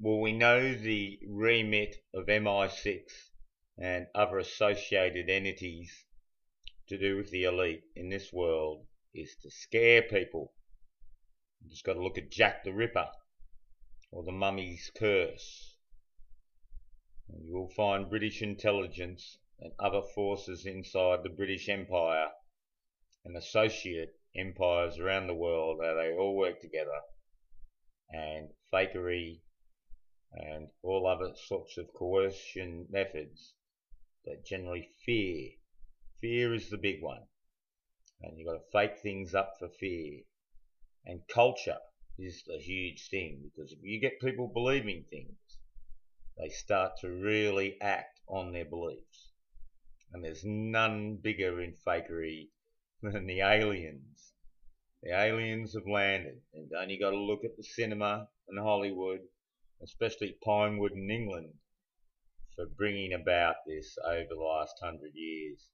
Well, we know the remit of MI6 and other associated entities to do with the elite in this world is to scare people. You just got to look at Jack the Ripper or the Mummy's Curse. And you will find British intelligence and other forces inside the British Empire and associate empires around the world, how they all work together, and fakery and all other sorts of coercion methods that generally fear. Fear is the big one, and you've got to fake things up for fear. And culture is a huge thing, because if you get people believing things, they start to really act on their beliefs. And there's none bigger in fakery than the aliens. The aliens have landed, and only got to look at the cinema and Hollywood, especially Pinewood in England, for bringing about this over the last 100 years.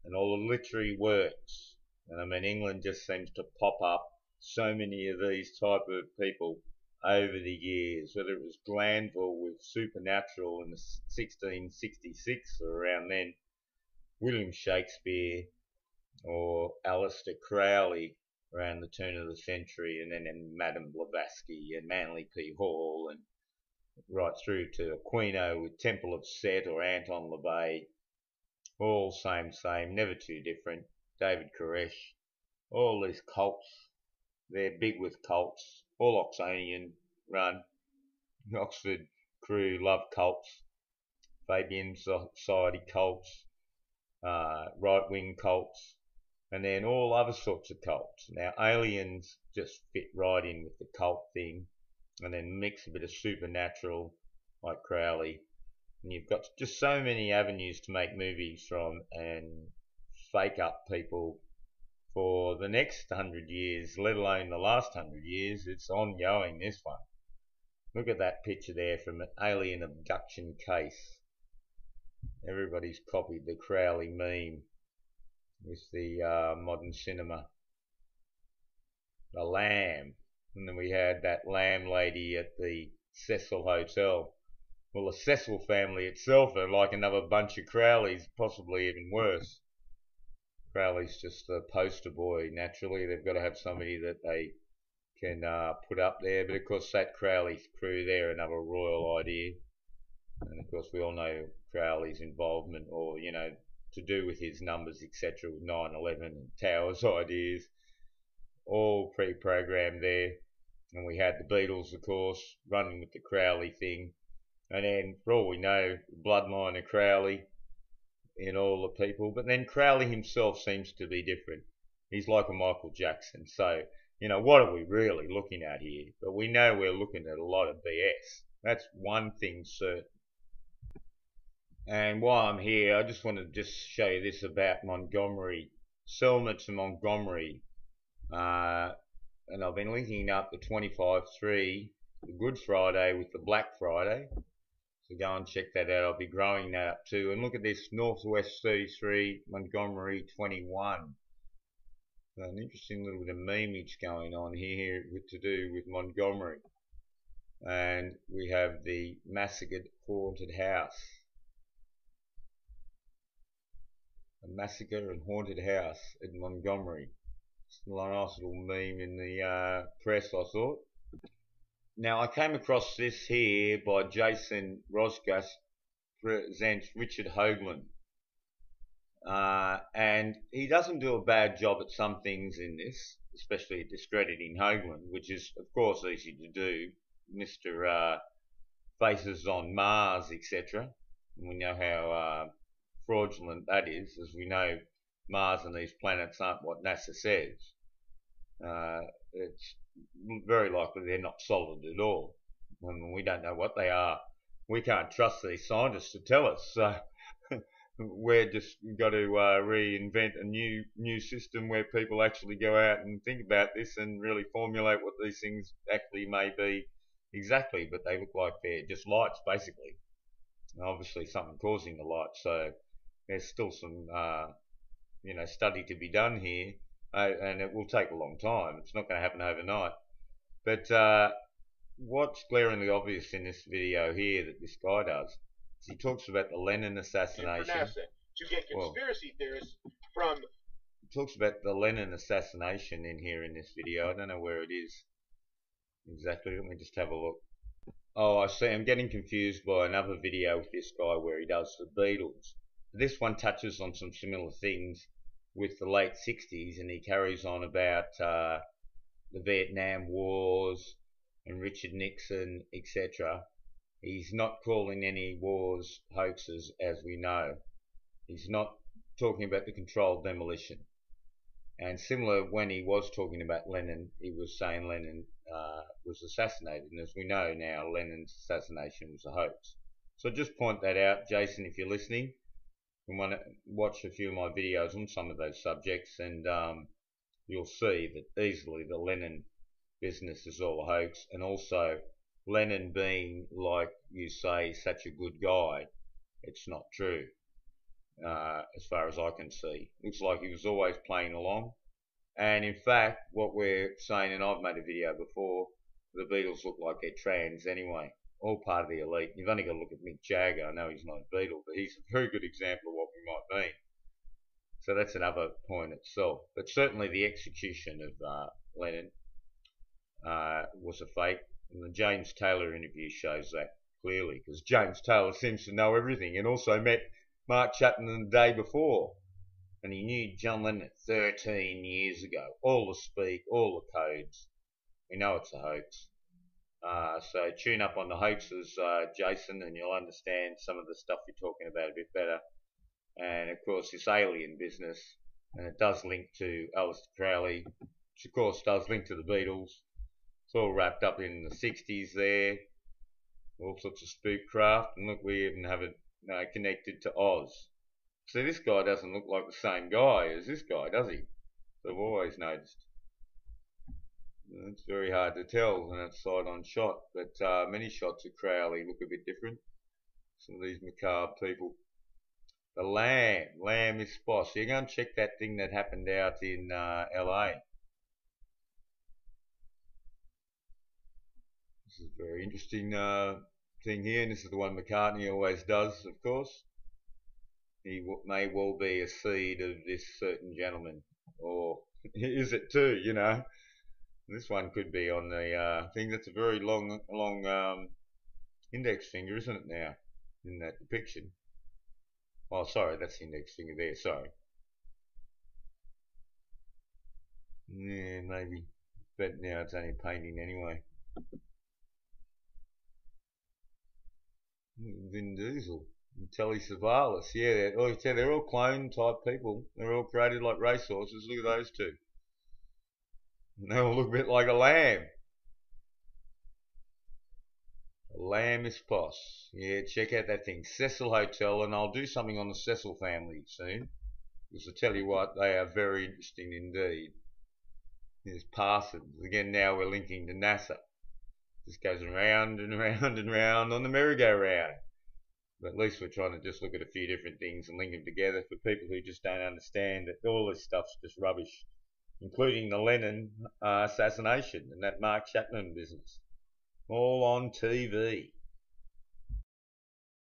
And all the literary works, and I mean, England just seems to pop up so many of these type of people over the years, whether it was Glanville with Supernatural in 1666 or around then, William Shakespeare, or Aleister Crowley around the turn of the century, and then Madame Blavatsky and Manly P. Hall, and right through to Aquino with Temple of Set or Anton LaVey, all same, never too different. David Koresh, all these cults, they're big with cults, all Oxonian run. Oxford crew love cults, Fabian Society cults, right-wing cults, and then all other sorts of cults. Now, aliens just fit right in with the cult thing, and then mix a bit of supernatural, like Crowley. And you've got just so many avenues to make movies from and fake up people for the next 100 years, let alone the last 100 years. It's ongoing, this one. Look at that picture there from an alien abduction case. Everybody's copied the Crowley meme with the modern cinema. The lamb. And then we had that lamb lady at the Cecil Hotel. Well, the Cecil family itself are like another bunch of Crowleys, possibly even worse. Crowley's just the poster boy. Naturally, they've got to have somebody that they can put up there. But of course, that Crowley crew, they're another royal idea. And of course, we all know Crowley's involvement, or, you know, to do with his numbers, etc., with 9/11 and Towers ideas, all pre-programmed there. And we had the Beatles, of course, running with the Crowley thing. And then, for all we know, the bloodline of Crowley in all the people. But then Crowley himself seems to be different. He's like a Michael Jackson. So, you know, what are we really looking at here? But we know we're looking at a lot of BS. That's one thing certain. And while I'm here, I just want to just show you this about Montgomery. Selma to Montgomery. And I've been linking up the 25/3, the Good Friday with the Black Friday. So go and check that out. I'll be growing that up too. And look at this, Northwest 33, Montgomery 21. So an interesting little bit of memeage going on here to do with Montgomery. And we have the massacred haunted house. A massacre and haunted house in Montgomery. It's a nice little meme in the press, I thought. Now, I came across this here by Jason Rosgas, presents Richard Hoagland. And he doesn't do a bad job at some things in this, especially discrediting Hoagland, which is, of course, easy to do. Mr. Faces on Mars, etc. And we know how fraudulent that is, as we know Mars and these planets aren't what NASA says. It's very likely they're not solid at all. When we don't know what they are, we can't trust these scientists to tell us. So we're just got to reinvent a new system where people actually go out and think about this and really formulate what these things actually may be exactly. But they look like they're just lights, basically. And obviously, something causing the light. So there's still some study to be done here. And it will take a long time. It's not going to happen overnight. But what's glaringly obvious in this video here that this guy does is he talks about the Lenin assassination. To get conspiracy theorists from. He talks about the Lenin assassination in here in this video. I don't know where it is exactly. Let me just have a look. Oh, I see. I'm getting confused by another video with this guy where he does the Beatles. This one touches on some similar things with the late 60s, and he carries on about the Vietnam Wars and Richard Nixon, etc. He's not calling any wars hoaxes, as we know. He's not talking about the controlled demolition. And similar, when he was talking about Lenin, he was saying Lenin was assassinated. And as we know now, Lenin's assassination was a hoax. So just point that out, Jason, if you're listening. You want to watch a few of my videos on some of those subjects, and you'll see that easily the Lenin business is all a hoax. And also, Lenin being, like you say, such a good guy, it's not true. As far as I can see, looks like he was always playing along. And in fact, what we're saying, and I've made a video before, the Beatles look like they're trans anyway, all part of the elite. You've only got to look at Mick Jagger. I know he's not a Beatle, but he's a very good example of what we might mean. So that's another point itself. But certainly the execution of Lenin was a fake, and the James Taylor interview shows that clearly, because James Taylor seems to know everything, and also met Mark Chapman the day before, and he knew John Lennon 13 years ago. All the speak, all the codes. We know it's a hoax. So tune up on the hoaxes, Jason, and you'll understand some of the stuff you're talking about a bit better. And of course, this alien business, and it does link to Aleister Crowley, which of course does link to the Beatles. It's all wrapped up in the 60s there, all sorts of spookcraft, and look, we even have it connected to Oz. See, this guy doesn't look like the same guy as this guy, does he? So I've always noticed. It's very hard to tell when it's side on shot, but many shots of Crowley look a bit different. Some of these macabre people. The Lamb is boss. You go and check that thing that happened out in LA. This is a very interesting thing here, and this is the one McCartney always does, of course. He may well be a seed of this certain gentleman, or is it too, you know? This one could be on the thing. That's a very long index finger, isn't it now, in that depiction? Oh, sorry, that's the index finger there, sorry. Yeah, maybe. But now it's only painting anyway. Vin Diesel and Telly Savalas, yeah, they're all clone type people. They're all created like racehorses. Look at those two. And they all look a bit like a lamb. A lamb is poss. Yeah, check out that thing. Cecil Hotel, and I'll do something on the Cecil family soon. Because I tell you what, they are very interesting indeed. There's Parsons. Again, now we're linking to NASA. This goes round and round and round on the merry-go-round. But at least we're trying to just look at a few different things and link them together for people who just don't understand that all this stuff's just rubbish, including the Lenin assassination and that Mark Chapman business. All on TV.